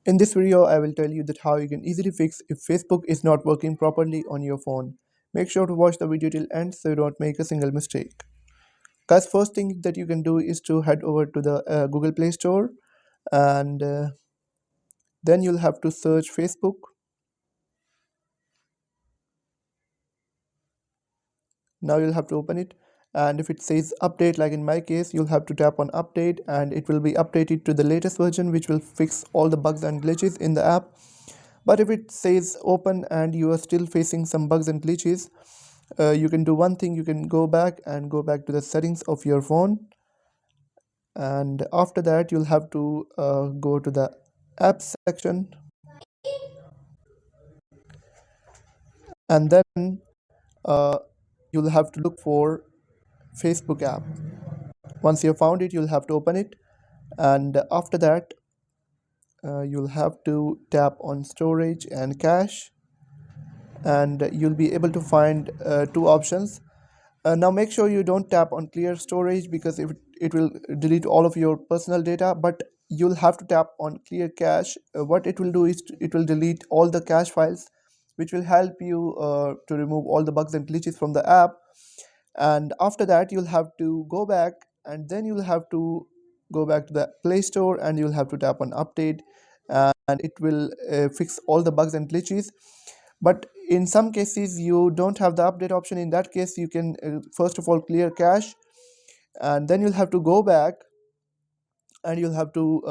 In this video, I will tell you that how you can easily fix if Facebook is not working properly on your phone. Make sure to watch the video till end so you don't make a single mistake. Guys, first thing that you can do is to head over to the Google Play Store, and then you'll have to search Facebook. Now you'll have to open it, and if it says update, like in my case, you'll have to tap on update and it will be updated to the latest version, which will fix all the bugs and glitches in the app. But if it says open and you are still facing some bugs and glitches, you can do one thing. You can go back to the settings of your phone, and after that you'll have to go to the apps section, and then uh, you'll have to look for Facebook app. Once you have found it, you'll have to open it, and after that you'll have to tap on storage and cache, and you'll be able to find two options. Now make sure you don't tap on clear storage, because if it will delete all of your personal data, but you'll have to tap on clear cache. What it will do is it will delete all the cache files, which will help you to remove all the bugs and glitches from the app. And after that you'll have to go back, and then you'll have to go back to the Play Store and you'll have to tap on update, and it will fix all the bugs and glitches. But in some cases you don't have the update option. In that case, you can first of all clear cache, and then you'll have to go back and you'll have to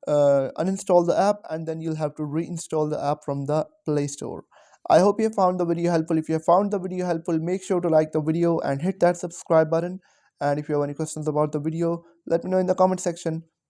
uninstall the app, and then you'll have to reinstall the app from the Play Store. I hope you found the video helpful. If you have found the video helpful, make sure to like the video and hit that subscribe button. And if you have any questions about the video, let me know in the comment section.